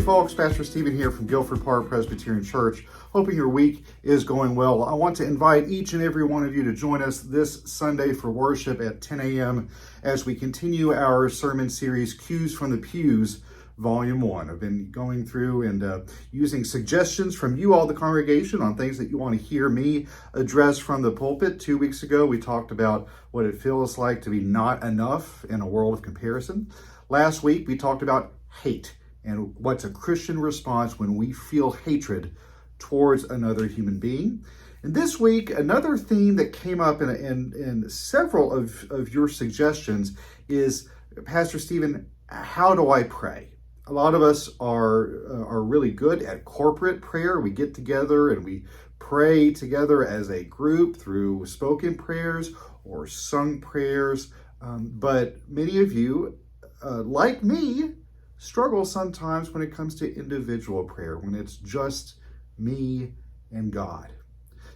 folks, Pastor Stephen here from Guilford Park Presbyterian Church. Hoping your week is going well. I want to invite each and every one of you to join us this Sunday for worship at 10 a.m. as we continue our sermon series, Cues from the Pews, Volume 1. I've been going through and using suggestions from you all, the congregation, on things that you want to hear me address from the pulpit. 2 weeks ago, we talked about what it feels like to be not enough in a world of comparison. Last week, we talked about hate and what's a Christian response when we feel hatred towards another human being. And this week, another theme that came up in several of your suggestions is, Pastor Stephen, how do I pray? A lot of us are really good at corporate prayer. We get together and we pray together as a group through spoken prayers or sung prayers. But many of you, like me, struggle sometimes when it comes to individual prayer, when it's just me and God.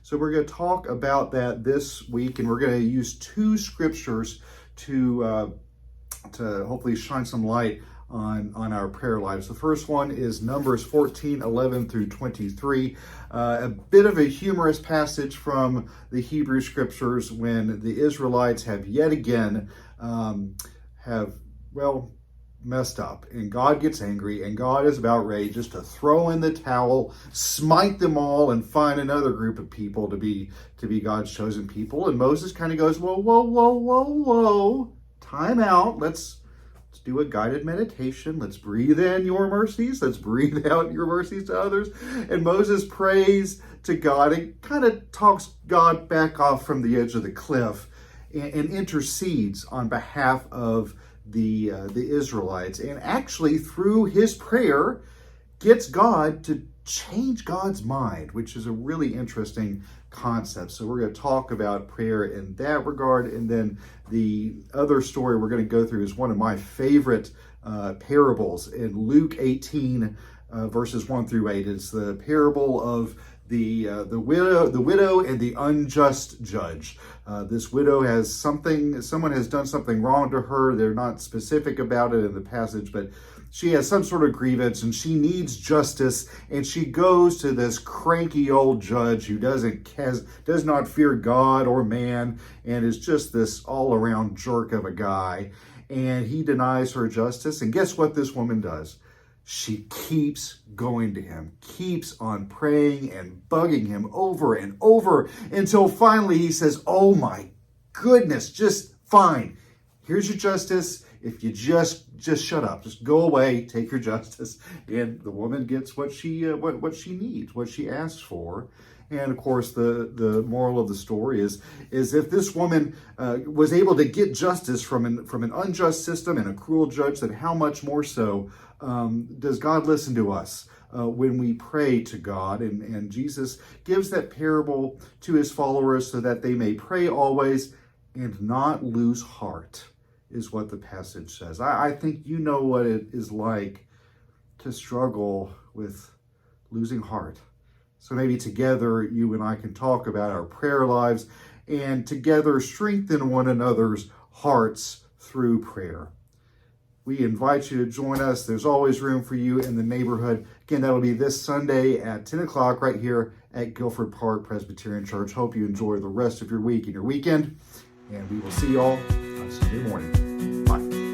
So we're going to talk about that this week, and we're going to use two scriptures to hopefully shine some light on our prayer lives. The first one is Numbers 14:11 through 23, a bit of a humorous passage from the Hebrew scriptures when the Israelites have yet again messed up, and God gets angry, and God is about ready just to throw in the towel, smite them all, and find another group of people to be God's chosen people. And Moses kind of goes, whoa, time out. Let's do a guided meditation. Let's breathe in your mercies. Let's breathe out your mercies to others. And Moses prays to God and kind of talks God back off from the edge of the cliff and intercedes on behalf of the Israelites, and actually through his prayer gets God to change God's mind, which is a really interesting concept. So we're going to talk about prayer in that regard. And then the other story we're going to go through is one of my favorite parables in Luke 18 verses 1 through 8. It's the parable of the widow and the unjust judge. This widow someone has done something wrong to her. They're not specific about it in the passage, but she has some sort of grievance and she needs justice, and she goes to this cranky old judge who does not fear God or man and is just this all-around jerk of a guy, and he denies her justice. And guess what this woman does? She keeps going to him, keeps on praying and bugging him over and over until finally he says, oh my goodness, just fine. Here's your justice. If you just shut up, just go away, take your justice. And the woman gets what she needs, what she asks for. And of course, the moral of the story is if this woman was able to get justice from an unjust system and a cruel judge, then how much more so does God listen to us when we pray to God? And Jesus gives that parable to his followers so that they may pray always and not lose heart, is what the passage says. I think you know what it is like to struggle with losing heart. So maybe together you and I can talk about our prayer lives and together strengthen one another's hearts through prayer. We invite you to join us. There's always room for you in the neighborhood. Again, that'll be this Sunday at 10 o'clock right here at Guilford Park Presbyterian Church. Hope you enjoy the rest of your week and your weekend. And we will see you all on Sunday morning. Bye.